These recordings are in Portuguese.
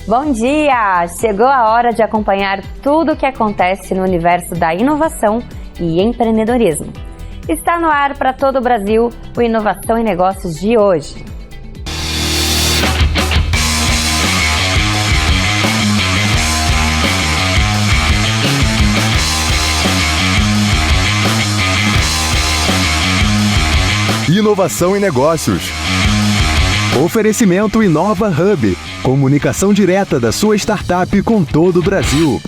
Bom dia! Chegou a hora de acompanhar tudo o que acontece no universo da inovação e empreendedorismo. Está no ar para todo o Brasil o Inovação e Negócios de hoje. Inovação e Negócios. Oferecimento Inova Hub. Comunicação direta da sua startup com todo o Brasil.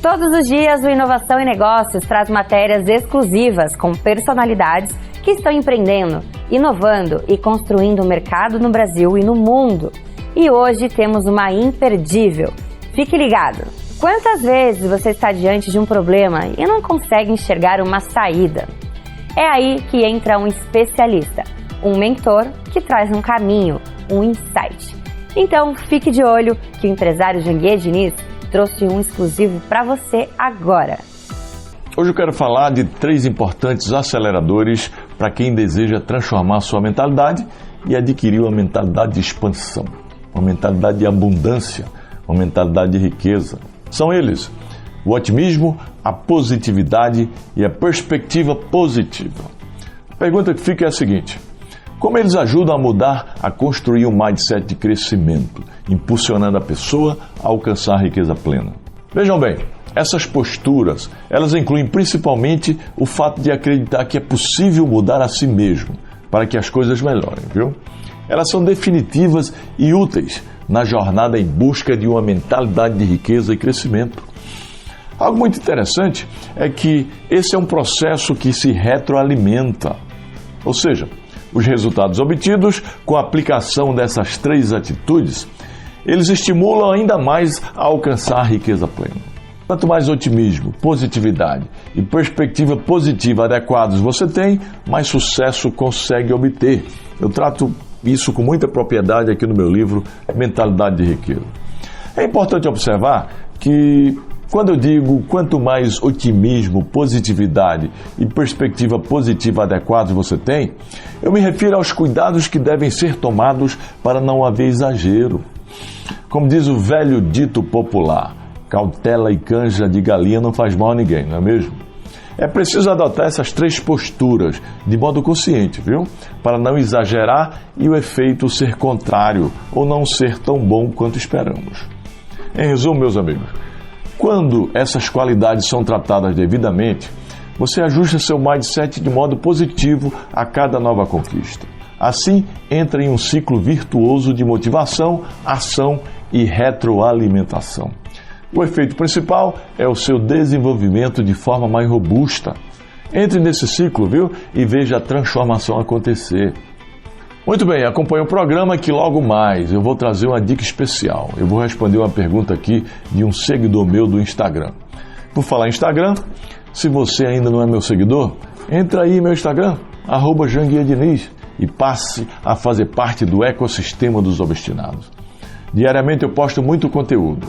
Todos os dias o Inovação e Negócios traz matérias exclusivas com personalidades que estão empreendendo, inovando e construindo o mercado no Brasil e no mundo. E hoje temos uma imperdível. Fique ligado! Quantas vezes você está diante de um problema e não consegue enxergar uma saída? É aí que entra um especialista, um mentor que traz um caminho, um insight. Então, fique de olho que o empresário Janguier Diniz trouxe um exclusivo para você agora. Hoje eu quero falar de 3 importantes aceleradores para quem deseja transformar sua mentalidade e adquirir uma mentalidade de expansão, uma mentalidade de abundância, uma mentalidade de riqueza. São eles: o otimismo, a positividade e a perspectiva positiva. A pergunta que fica é a seguinte: como eles ajudam a mudar, a construir um mindset de crescimento, impulsionando a pessoa a alcançar a riqueza plena? Vejam bem, essas posturas, elas incluem principalmente o fato de acreditar que é possível mudar a si mesmo para que as coisas melhorem, viu? Elas são definitivas e úteis na jornada em busca de uma mentalidade de riqueza e crescimento. Algo muito interessante é que esse é um processo que se retroalimenta, ou seja, os resultados obtidos com a aplicação dessas 3 atitudes, eles estimulam ainda mais a alcançar a riqueza plena. Quanto mais otimismo, positividade e perspectiva positiva adequados você tem, mais sucesso consegue obter. Eu trato isso com muita propriedade aqui no meu livro Mentalidade de Riqueza. É importante observar que quando eu digo quanto mais otimismo, positividade e perspectiva positiva adequados você tem, eu me refiro aos cuidados que devem ser tomados para não haver exagero. Como diz o velho dito popular, cautela e canja de galinha não faz mal a ninguém, não é mesmo? É preciso adotar essas 3 posturas de modo consciente, viu? Para não exagerar e o efeito ser contrário ou não ser tão bom quanto esperamos. Em resumo, meus amigos, quando essas qualidades são tratadas devidamente, você ajusta seu mindset de modo positivo a cada nova conquista. Assim, entra em um ciclo virtuoso de motivação, ação e retroalimentação. O efeito principal é o seu desenvolvimento de forma mais robusta. Entre nesse ciclo, viu? E veja a transformação acontecer. Muito bem, acompanhe o programa que logo mais eu vou trazer uma dica especial. Eu vou responder uma pergunta aqui de um seguidor meu do Instagram. Por falar em Instagram, se você ainda não é meu seguidor, entra aí no meu Instagram, @JanguierDiniz, e passe a fazer parte do ecossistema dos obstinados. Diariamente eu posto muito conteúdo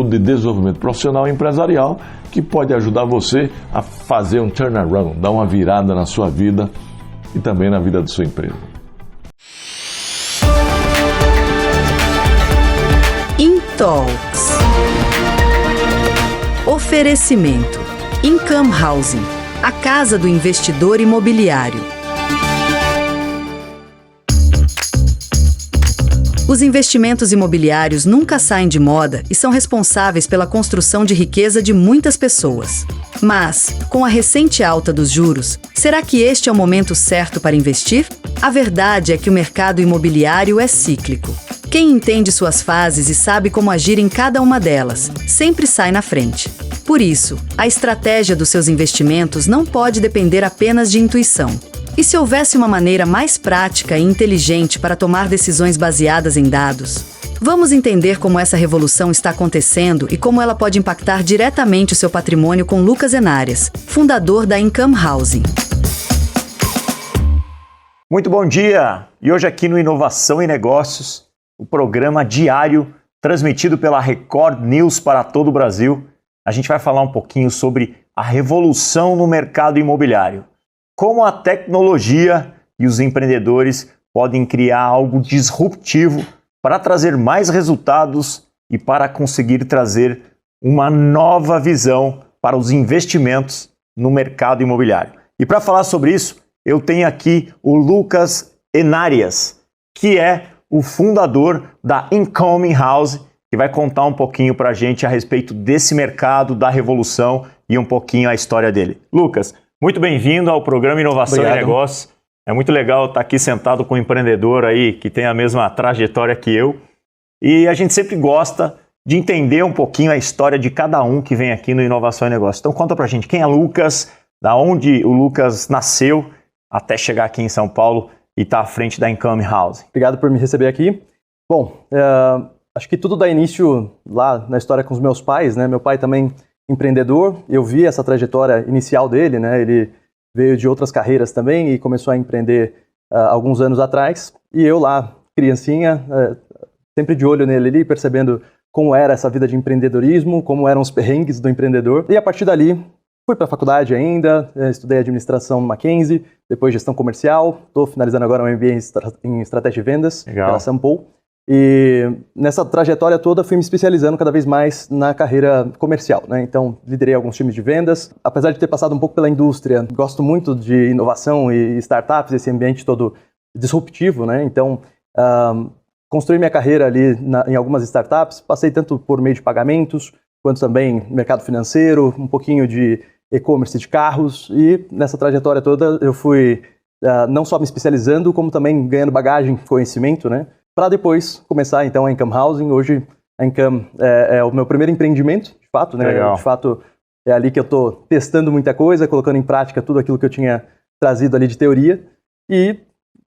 de desenvolvimento profissional e empresarial que pode ajudar você a fazer um turnaround, dar uma virada na sua vida e também na vida da sua empresa. Talks. Oferecimento: Income Housing, a casa do investidor imobiliário. Os investimentos imobiliários nunca saem de moda e são responsáveis pela construção de riqueza de muitas pessoas. Mas, com a recente alta dos juros, será que este é o momento certo para investir? A verdade é que o mercado imobiliário é cíclico. Quem entende suas fases e sabe como agir em cada uma delas, sempre sai na frente. Por isso, a estratégia dos seus investimentos não pode depender apenas de intuição. E se houvesse uma maneira mais prática e inteligente para tomar decisões baseadas em dados? Vamos entender como essa revolução está acontecendo e como ela pode impactar diretamente o seu patrimônio com Lucas Henárias, fundador da Income Housing. Muito bom dia! E hoje aqui no Inovação e Negócios, o programa diário transmitido pela Record News para todo o Brasil, a gente vai falar um pouquinho sobre a revolução no mercado imobiliário. Como a tecnologia e os empreendedores podem criar algo disruptivo para trazer mais resultados e para conseguir trazer uma nova visão para os investimentos no mercado imobiliário. E para falar sobre isso, eu tenho aqui o Lucas Enarias, que é o fundador da Incoming House, que vai contar um pouquinho para a gente a respeito desse mercado, da revolução e um pouquinho a história dele. Lucas, muito bem-vindo ao programa Inovação e Negócios. É muito legal estar aqui sentado com um empreendedor aí que tem a mesma trajetória que eu. E a gente sempre gosta de entender um pouquinho a história de cada um que vem aqui no Inovação e Negócios. Então conta pra gente quem é Lucas, da onde o Lucas nasceu até chegar aqui em São Paulo e estar à frente da Incoming House. Obrigado por me receber aqui. Bom, acho que tudo dá início lá na história com os meus pais, né? Meu pai também empreendedor, eu vi essa trajetória inicial dele, né? Ele veio de outras carreiras também e começou a empreender alguns anos atrás. E eu lá, criancinha, sempre de olho nele ali, percebendo como era essa vida de empreendedorismo, como eram os perrengues do empreendedor. E a partir dali, fui para a faculdade ainda, estudei administração no Mackenzie, depois gestão comercial, estou finalizando agora um MBA em estratégia de vendas pela Sampo. E nessa trajetória toda fui me especializando cada vez mais na carreira comercial, né? Então liderei alguns times de vendas. Apesar de ter passado um pouco pela indústria, gosto muito de inovação e startups, esse ambiente todo disruptivo, né? Então construí minha carreira ali em algumas startups, passei tanto por meio de pagamentos, quanto também mercado financeiro, um pouquinho de e-commerce de carros, e nessa trajetória toda eu fui não só me especializando, como também ganhando bagagem, conhecimento, né? Para depois começar então a Income Housing. Hoje a Income é o meu primeiro empreendimento, de fato, né? Legal. De fato é ali que eu estou testando muita coisa, colocando em prática tudo aquilo que eu tinha trazido ali de teoria, e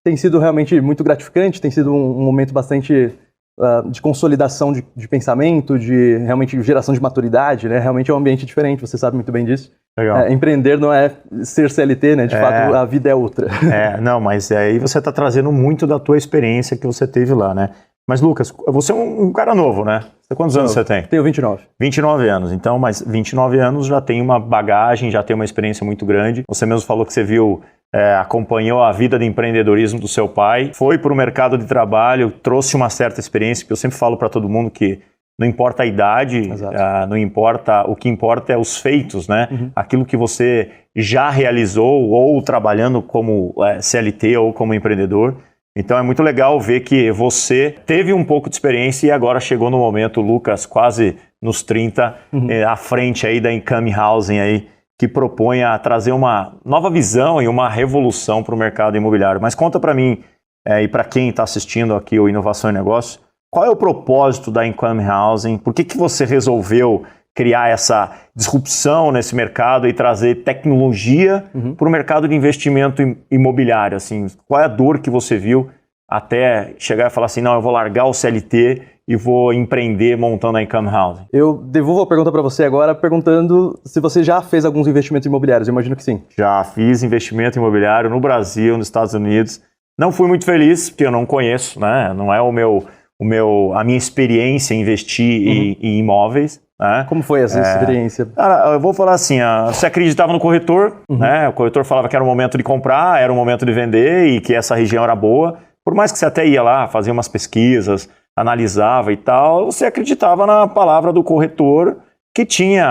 tem sido realmente muito gratificante, tem sido um momento bastante de consolidação de pensamento, de realmente geração de maturidade, né? Realmente é um ambiente diferente, você sabe muito bem disso. Legal. Empreender não é ser CLT, né? De fato, a vida é outra. Não, mas aí você está trazendo muito da tua experiência que você teve lá, né? Mas Lucas, você é um cara novo, né? Quantos anos você tem? Tenho 29. 29 anos, então, mas 29 anos já tem uma bagagem, já tem uma experiência muito grande. Você mesmo falou que você viu, acompanhou a vida de empreendedorismo do seu pai, foi para o mercado de trabalho, trouxe uma certa experiência, que eu sempre falo para todo mundo que não importa a idade, não importa, o que importa é os feitos, né? Uhum. Aquilo que você já realizou, ou trabalhando como CLT ou como empreendedor. Então é muito legal ver que você teve um pouco de experiência e agora chegou no momento, Lucas, quase nos 30, à frente aí da Income Housing aí, que propõe a trazer uma nova visão e uma revolução para o mercado imobiliário. Mas conta para mim e para quem está assistindo aqui o Inovação e Negócio, qual é o propósito da Income Housing? Por que você resolveu criar essa disrupção nesse mercado e trazer tecnologia para o mercado de investimento imobiliário? Assim, qual é a dor que você viu até chegar e falar assim, não, eu vou largar o CLT e vou empreender montando a Income Housing? Eu devolvo a pergunta para você agora, perguntando se você já fez alguns investimentos imobiliários. Eu imagino que sim. Já fiz investimento imobiliário no Brasil, nos Estados Unidos. Não fui muito feliz, porque eu não conheço, né? Não é a minha experiência em investir em imóveis. Né? Como foi essa experiência? Eu vou falar assim, você acreditava no corretor, né? O corretor falava que era o momento de comprar, era o momento de vender e que essa região era boa. Por mais que você até ia lá, fazia umas pesquisas, analisava e tal, você acreditava na palavra do corretor que tinha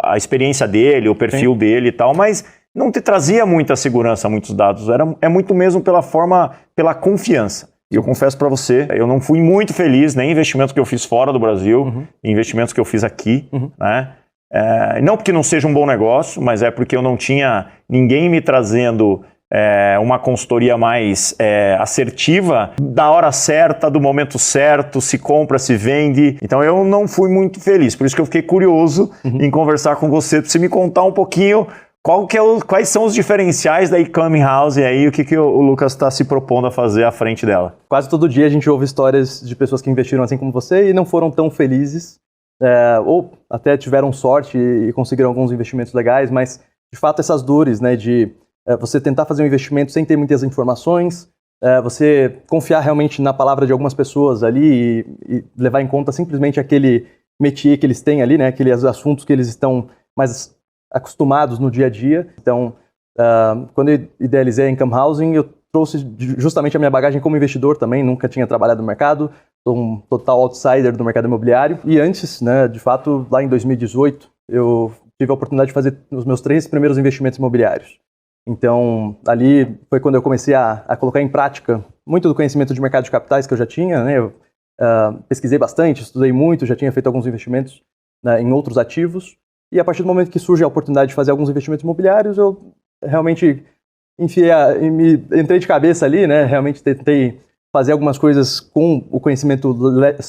a experiência dele, o perfil dele e tal, mas não te trazia muita segurança, muitos dados. É muito mesmo pela confiança. E eu confesso para você, eu não fui muito feliz nem em investimentos que eu fiz fora do Brasil, em investimentos que eu fiz aqui, né? Não porque não seja um bom negócio, mas é porque eu não tinha ninguém me trazendo uma consultoria mais assertiva, da hora certa, do momento certo, se compra, se vende. Então eu não fui muito feliz, por isso que eu fiquei curioso em conversar com você, para você me contar um pouquinho quais são os diferenciais da Income Housing aí, o que o Lucas está se propondo a fazer à frente dela. Quase todo dia a gente ouve histórias de pessoas que investiram assim como você e não foram tão felizes, ou até tiveram sorte e conseguiram alguns investimentos legais, mas de fato essas dores, né, de você tentar fazer um investimento sem ter muitas informações, você confiar realmente na palavra de algumas pessoas ali e levar em conta simplesmente aquele métier que eles têm ali, né, aqueles assuntos que eles estão mais acostumados no dia a dia. Então, quando eu idealizei a Income Housing, eu trouxe justamente a minha bagagem como investidor também, nunca tinha trabalhado no mercado, sou um total outsider do mercado imobiliário. E antes, né, de fato, lá em 2018, eu tive a oportunidade de fazer os meus 3 primeiros investimentos imobiliários. Então, ali foi quando eu comecei a colocar em prática muito do conhecimento de mercado de capitais que eu já tinha, né? Eu pesquisei bastante, estudei muito, já tinha feito alguns investimentos, né, em outros ativos. E a partir do momento que surge a oportunidade de fazer alguns investimentos imobiliários, eu realmente entrei de cabeça ali, né? Realmente tentei fazer algumas coisas com o conhecimento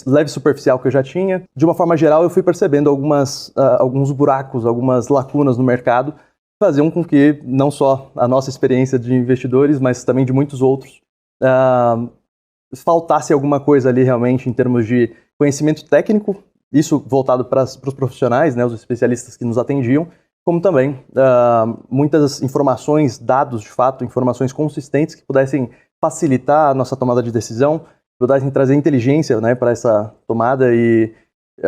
leve superficial que eu já tinha. De uma forma geral, eu fui percebendo alguns buracos, algumas lacunas no mercado, que faziam com que não só a nossa experiência de investidores, mas também de muitos outros, faltasse alguma coisa ali realmente em termos de conhecimento técnico, isso voltado para os profissionais, né, os especialistas que nos atendiam, como também muitas informações, dados de fato, informações consistentes que pudessem facilitar a nossa tomada de decisão, pudessem trazer inteligência, né, para essa tomada e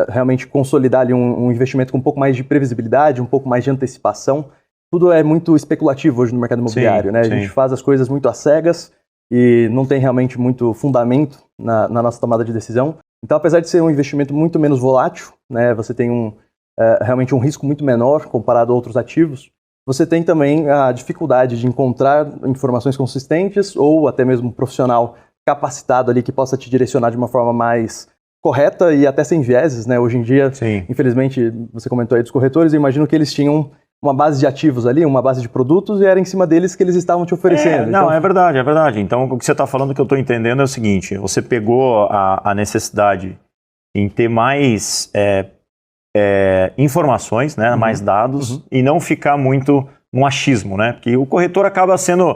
realmente consolidar ali um investimento com um pouco mais de previsibilidade, um pouco mais de antecipação. Tudo é muito especulativo hoje no mercado imobiliário, né? A gente faz as coisas muito às cegas e não tem realmente muito fundamento na nossa tomada de decisão. Então, apesar de ser um investimento muito menos volátil, né, você tem realmente um risco muito menor comparado a outros ativos, você tem também a dificuldade de encontrar informações consistentes ou até mesmo um profissional capacitado ali que possa te direcionar de uma forma mais correta e até sem vieses, né? Hoje em dia, infelizmente, você comentou aí dos corretores, eu imagino que eles tinham uma base de ativos ali, uma base de produtos, e era em cima deles que eles estavam te oferecendo. Não, é verdade, é verdade. Então, o que você está falando que eu estou entendendo é o seguinte, você pegou a necessidade em ter mais informações, né, mais dados, e não ficar muito no achismo, né? Porque o corretor acaba sendo,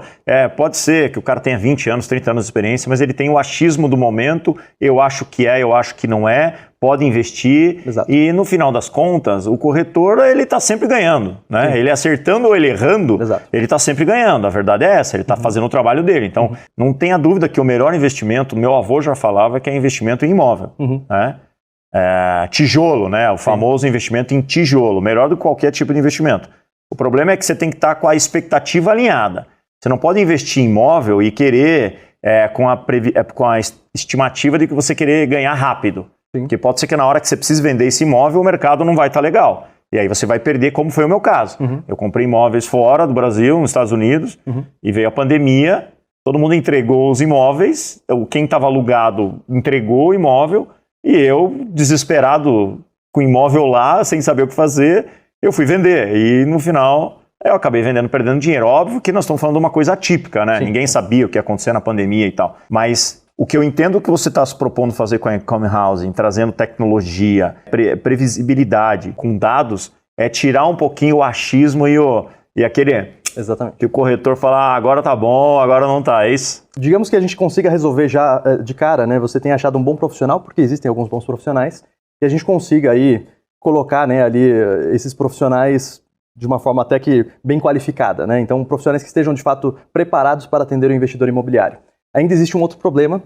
pode ser que o cara tenha 20 anos, 30 anos de experiência, mas ele tem o achismo do momento, eu acho que eu acho que não é, pode investir. Exato. E no final das contas, o corretor, ele está sempre ganhando, né? Sim. Ele acertando ou ele errando, exato, ele está sempre ganhando, a verdade é essa, ele está fazendo o trabalho dele. Então, não tenha dúvida que o melhor investimento, meu avô já falava que é investimento em imóvel, né? Tijolo, né? O famoso investimento em tijolo, melhor do que qualquer tipo de investimento. O problema é que você tem que estar com a expectativa alinhada. Você não pode investir em imóvel e querer com a estimativa de que você querer ganhar rápido. Sim. Porque pode ser que na hora que você precisa vender esse imóvel, o mercado não vai estar legal. E aí você vai perder, como foi o meu caso. Eu comprei imóveis fora do Brasil, nos Estados Unidos, e veio a pandemia, todo mundo entregou os imóveis, quem estava alugado entregou o imóvel, e eu, desesperado com o imóvel lá, sem saber o que fazer, eu fui vender. E no final, eu acabei vendendo, perdendo dinheiro. Óbvio que nós estamos falando de uma coisa atípica, né? Sim. Ninguém sabia o que ia acontecer na pandemia e tal. Mas o que eu entendo que você está se propondo fazer com a Income Housing, trazendo tecnologia, previsibilidade com dados, é tirar um pouquinho o achismo e aquele... Exatamente. Que o corretor fala, agora tá bom, agora não tá, é isso? Digamos que a gente consiga resolver já de cara, né? Você tem achado um bom profissional, porque existem alguns bons profissionais, e a gente consiga aí colocar, né, ali esses profissionais de uma forma até que bem qualificada, né? Então, profissionais que estejam de fato preparados para atender o investidor imobiliário. Ainda existe um outro problema,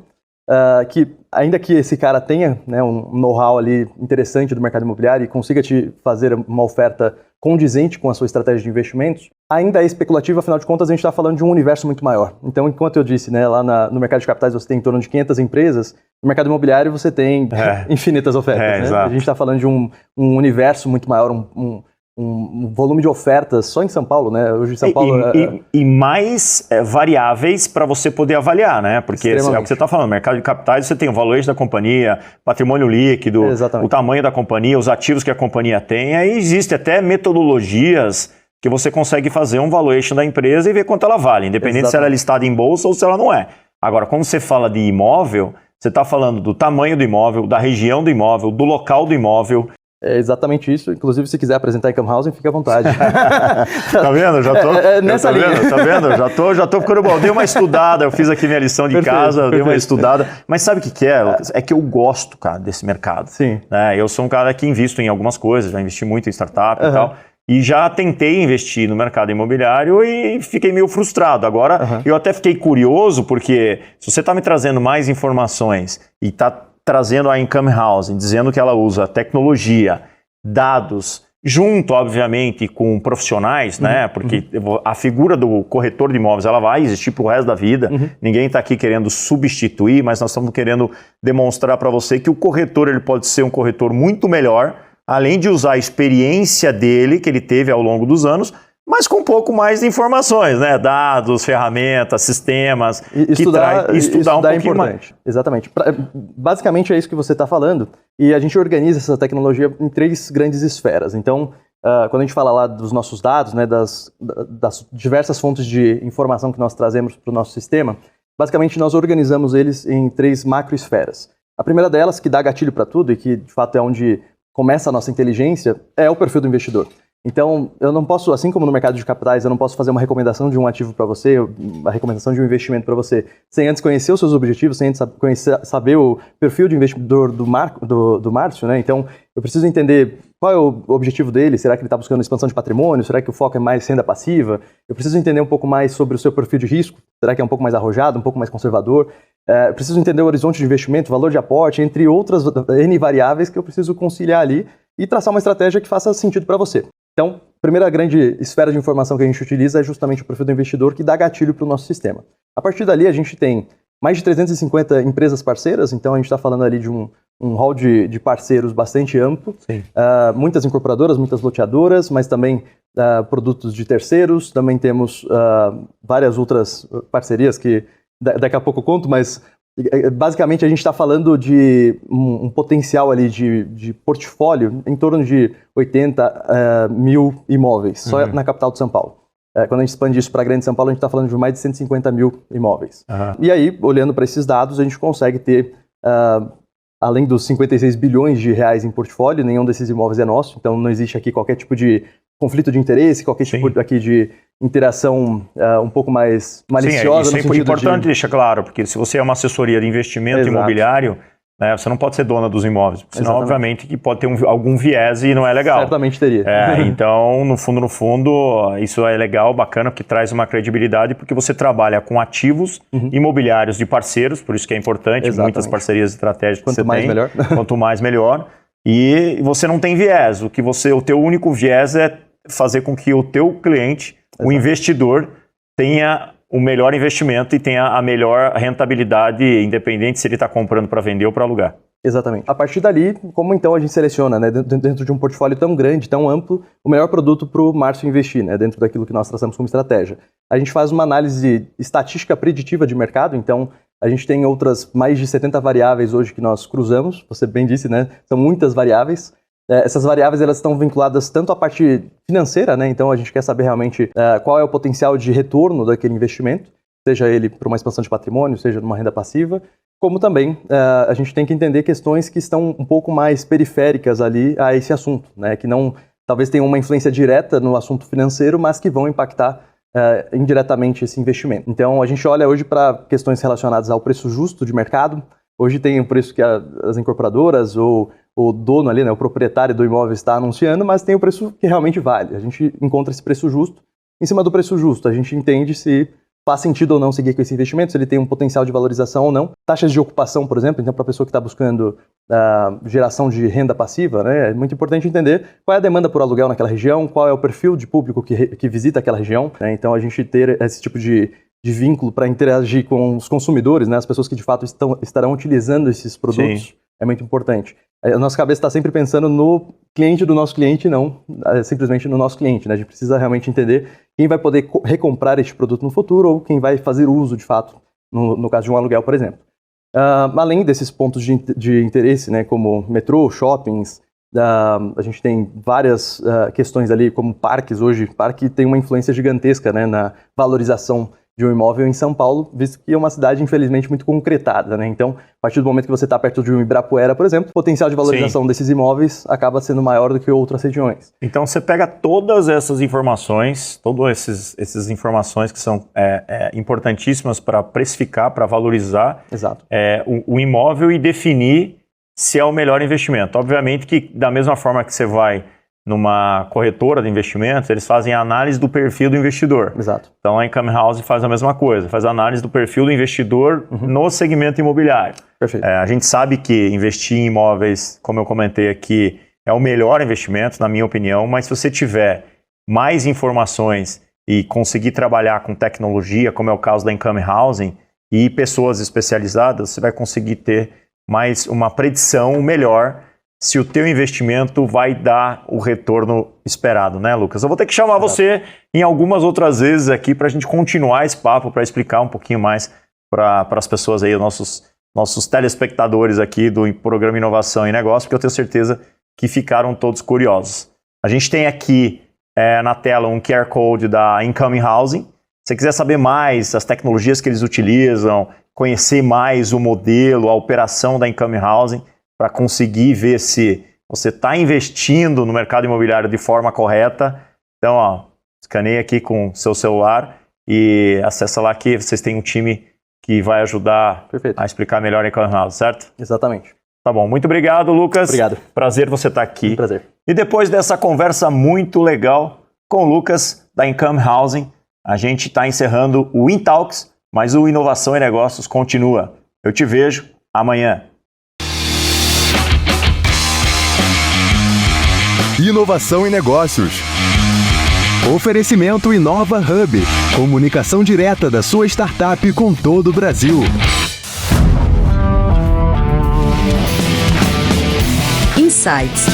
que ainda que esse cara tenha, né, um know-how ali interessante do mercado imobiliário e consiga te fazer uma oferta condizente com a sua estratégia de investimentos, ainda é especulativo, afinal de contas a gente está falando de um universo muito maior. Então, enquanto eu disse, né, lá no mercado de capitais você tem em torno de 500 empresas, no mercado imobiliário você tem infinitas ofertas. Né? A gente está falando de um universo muito maior, um volume de ofertas só em São Paulo, né? Hoje em São Paulo... E mais variáveis para você poder avaliar, né? Porque é o que você está falando, no mercado de capitais você tem o valuation da companhia, patrimônio líquido, o tamanho da companhia, os ativos que a companhia tem, aí existe até metodologias que você consegue fazer um valuation da empresa e ver quanto ela vale, independente se ela é listada em bolsa ou se ela não é. Agora, quando você fala de imóvel, você está falando do tamanho do imóvel, da região do imóvel, do local do imóvel. É exatamente isso. Inclusive, se quiser apresentar Income Housing, fique à vontade. Tá vendo? Já tô. Nessa linha. Tá vendo? Já tô ficando bom. Dei uma estudada, eu fiz aqui minha lição de casa, dei uma estudada. Mas sabe o que é, Lucas? É que eu gosto, cara, desse mercado. Sim. Eu sou um cara que invisto em algumas coisas, já investi muito em startup e tal. E já tentei investir no mercado imobiliário e fiquei meio frustrado. Agora, eu até fiquei curioso, porque se você está me trazendo mais informações e está trazendo a Income Housing, dizendo que ela usa tecnologia, dados junto, obviamente, com profissionais, né? Porque a figura do corretor de imóveis, ela vai existir para o resto da vida. Ninguém está aqui querendo substituir, mas nós estamos querendo demonstrar para você que o corretor ele pode ser um corretor muito melhor, além de usar a experiência dele, que ele teve ao longo dos anos, mas com um pouco mais de informações, né? Dados, ferramentas, sistemas. Estudar um pouquinho é importante. Exatamente. Basicamente é isso que você está falando. E a gente organiza essa tecnologia em 3 grandes esferas. Então, quando a gente fala lá dos nossos dados, né, das diversas fontes de informação que nós trazemos para o nosso sistema, basicamente nós organizamos eles em 3 macroesferas. A primeira delas, que dá gatilho para tudo e que de fato é onde começa a nossa inteligência, é o perfil do investidor. Então, eu não posso, assim como no mercado de capitais, eu não posso fazer uma recomendação de um ativo para você, uma recomendação de um investimento para você, sem antes conhecer os seus objetivos, sem antes saber o perfil de investidor do Márcio, né? Então, eu preciso entender qual é o objetivo dele, será que ele está buscando expansão de patrimônio, será que o foco é mais renda passiva? Eu preciso entender um pouco mais sobre o seu perfil de risco, será que é um pouco mais arrojado, um pouco mais conservador? Eu preciso entender o horizonte de investimento, valor de aporte, entre outras N variáveis que eu preciso conciliar ali e traçar uma estratégia que faça sentido para você. Então, a primeira grande esfera de informação que a gente utiliza é justamente o perfil do investidor que dá gatilho para o nosso sistema. A partir dali, a gente tem mais de 350 empresas parceiras, então a gente está falando ali de um hall de parceiros bastante amplo. Muitas incorporadoras, muitas loteadoras, mas também produtos de terceiros. Também temos várias outras parcerias que daqui a pouco eu conto, mas basicamente a gente está falando de um potencial ali de portfólio em torno de 80 mil imóveis, só na capital de São Paulo. Quando a gente expande isso para a Grande São Paulo, a gente está falando de mais de 150 mil imóveis. E aí, olhando para esses dados, a gente consegue ter, além dos 56 bilhões de reais em portfólio, nenhum desses imóveis é nosso, então não existe aqui qualquer tipo de conflito de interesse, qualquer tipo aqui de interação um pouco mais maliciosa. Sim, isso é importante deixar claro, porque se você é uma assessoria de investimento imobiliário, né, você não pode ser dona dos imóveis, porque senão, obviamente, que pode ter algum viés e não é legal. Certamente teria. Então, no fundo, isso é legal, bacana, porque traz uma credibilidade, porque você trabalha com ativos imobiliários de parceiros, por isso que é importante, muitas parcerias estratégicas que você tem. Quanto mais, melhor. Quanto mais, melhor. E você não tem viés, o teu único viés é fazer com que o teu cliente, o investidor, tenha o melhor investimento e tenha a melhor rentabilidade, independente se ele está comprando para vender ou para alugar. Exatamente. A partir dali, como então a gente seleciona, né, dentro de um portfólio tão grande, tão amplo, o melhor produto para o Márcio investir, né, dentro daquilo que nós traçamos como estratégia? A gente faz uma análise estatística preditiva de mercado, então a gente tem outras mais de 70 variáveis hoje que nós cruzamos, você bem disse, né, são muitas variáveis. Essas variáveis elas estão vinculadas tanto à parte financeira, né? Então a gente quer saber realmente qual é o potencial de retorno daquele investimento, seja ele para uma expansão de patrimônio, seja numa renda passiva, como também a gente tem que entender questões que estão um pouco mais periféricas ali a esse assunto, né? Que não talvez tenham uma influência direta no assunto financeiro, mas que vão impactar indiretamente esse investimento. Então a gente olha hoje para questões relacionadas ao preço justo de mercado. Hoje tem o preço que as incorporadoras ou o dono ali, né, o proprietário do imóvel está anunciando, mas tem o preço que realmente vale. A gente encontra esse preço justo. Em cima do preço justo, a gente entende se faz sentido ou não seguir com esse investimento, se ele tem um potencial de valorização ou não. Taxas de ocupação, por exemplo, então para a pessoa que está buscando geração de renda passiva, né, é muito importante entender qual é a demanda por aluguel naquela região, qual é o perfil de público que visita aquela região, né, então a gente ter esse tipo de vínculo para interagir com os consumidores, né, as pessoas que de fato estarão utilizando esses produtos, é muito importante. A nossa cabeça está sempre pensando no cliente do nosso cliente, não simplesmente no nosso cliente, né? A gente precisa realmente entender quem vai poder recomprar este produto no futuro ou quem vai fazer uso de fato, no caso de um aluguel, por exemplo. Além desses pontos de interesse, né, como metrô, shoppings, a gente tem várias questões ali, como parques hoje. Parque tem uma influência gigantesca, né, na valorização de um imóvel em São Paulo, visto que é uma cidade, infelizmente, muito concretada, né? Então, a partir do momento que você está perto de um Ibirapuera, por exemplo, o potencial de valorização desses imóveis acaba sendo maior do que outras regiões. Então, você pega todas essas informações, essas informações que são importantíssimas para precificar, para valorizar o imóvel e definir se é o melhor investimento. Obviamente que, da mesma forma que você vai numa corretora de investimentos, eles fazem a análise do perfil do investidor. Exato. Então, a Income House faz a mesma coisa, faz a análise do perfil do investidor no segmento imobiliário. Perfeito. A gente sabe que investir em imóveis, como eu comentei aqui, é o melhor investimento, na minha opinião, mas se você tiver mais informações e conseguir trabalhar com tecnologia, como é o caso da Income Housing, e pessoas especializadas, você vai conseguir ter mais uma predição melhor se o teu investimento vai dar o retorno esperado, né, Lucas? Eu vou ter que chamar você em algumas outras vezes aqui para a gente continuar esse papo, para explicar um pouquinho mais para as pessoas aí, nossos telespectadores aqui do programa Inovação e Negócio, porque eu tenho certeza que ficaram todos curiosos. A gente tem aqui na tela um QR Code da Income Housing. Se você quiser saber mais as tecnologias que eles utilizam, conhecer mais o modelo, a operação da Income Housing, para conseguir ver se você está investindo no mercado imobiliário de forma correta. Então, escaneia aqui com seu celular e acessa lá que vocês têm um time que vai ajudar a explicar melhor a Income Housing, certo? Exatamente. Tá bom, muito obrigado, Lucas. Obrigado. Prazer você estar aqui. Prazer. E depois dessa conversa muito legal com o Lucas da Income Housing, a gente está encerrando o InTalks, mas o Inovação e Negócios continua. Eu te vejo amanhã. Inovação e Negócios. Oferecimento Inova Hub. Comunicação direta da sua startup com todo o Brasil. Insights.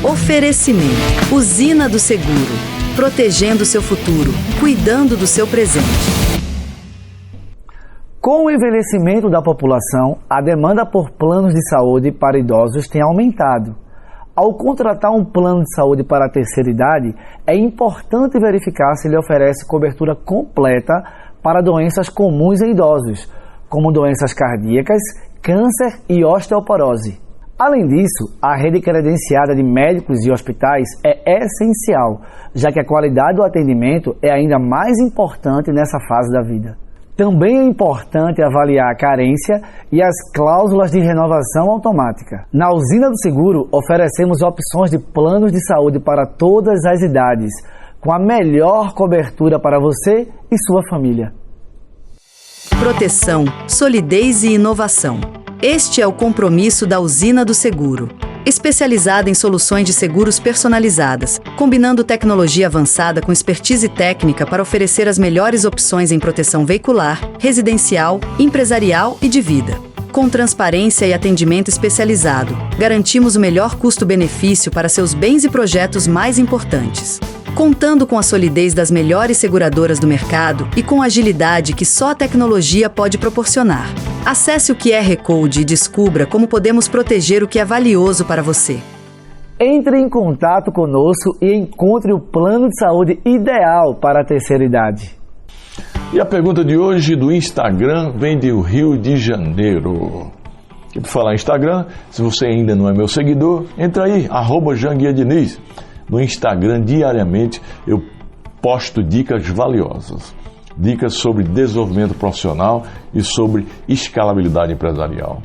Oferecimento. Usina do Seguro. Protegendo seu futuro. Cuidando do seu presente. Com o envelhecimento da população, a demanda por planos de saúde para idosos tem aumentado. Ao contratar um plano de saúde para a terceira idade, é importante verificar se ele oferece cobertura completa para doenças comuns em idosos, como doenças cardíacas, câncer e osteoporose. Além disso, a rede credenciada de médicos e hospitais é essencial, já que a qualidade do atendimento é ainda mais importante nessa fase da vida. Também é importante avaliar a carência e as cláusulas de renovação automática. Na Usina do Seguro, oferecemos opções de planos de saúde para todas as idades, com a melhor cobertura para você e sua família. Proteção, solidez e inovação. Este é o compromisso da Usina do Seguro. Especializada em soluções de seguros personalizadas, combinando tecnologia avançada com expertise técnica para oferecer as melhores opções em proteção veicular, residencial, empresarial e de vida. Com transparência e atendimento especializado, garantimos o melhor custo-benefício para seus bens e projetos mais importantes. Contando com a solidez das melhores seguradoras do mercado e com a agilidade que só a tecnologia pode proporcionar. Acesse o QR Code e descubra como podemos proteger o que é valioso para você. Entre em contato conosco e encontre o plano de saúde ideal para a terceira idade. E a pergunta de hoje do Instagram vem do Rio de Janeiro. E por falar em Instagram, se você ainda não é meu seguidor, entra aí, @JanGuiaDiniz. No Instagram, diariamente, eu posto dicas valiosas. Dicas sobre desenvolvimento profissional e sobre escalabilidade empresarial.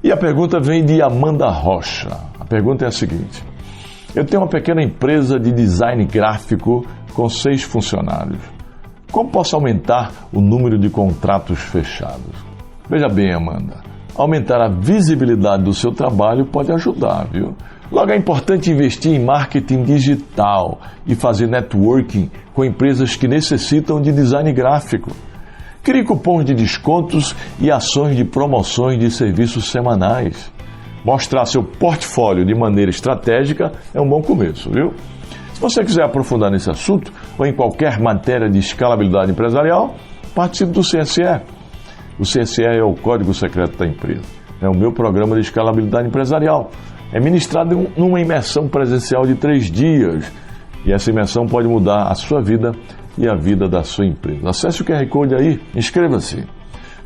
E a pergunta vem de Amanda Rocha. A pergunta é a seguinte: eu tenho uma pequena empresa de design gráfico com 6 funcionários. Como posso aumentar o número de contratos fechados? Veja bem, Amanda, aumentar a visibilidade do seu trabalho pode ajudar, viu? Logo, é importante investir em marketing digital e fazer networking com empresas que necessitam de design gráfico. Crie cupons de descontos e ações de promoções de serviços semanais. Mostrar seu portfólio de maneira estratégica é um bom começo, viu? Se você quiser aprofundar nesse assunto ou em qualquer matéria de escalabilidade empresarial, participe do CSE. O CSE é o Código Secreto da Empresa. É o meu programa de escalabilidade empresarial. É ministrado numa imersão presencial de 3 dias. E essa imersão pode mudar a sua vida e a vida da sua empresa. Acesse o QR Code aí, inscreva-se.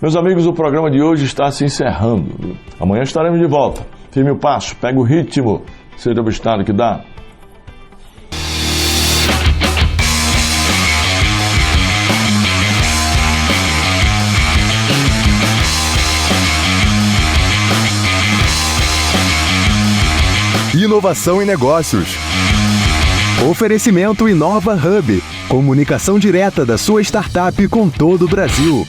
Meus amigos, o programa de hoje está se encerrando. Amanhã estaremos de volta. Firme o passo, pega o ritmo, seja o estado que dá. Inovação e Negócios. Oferecimento Inova Hub. Comunicação direta da sua startup com todo o Brasil.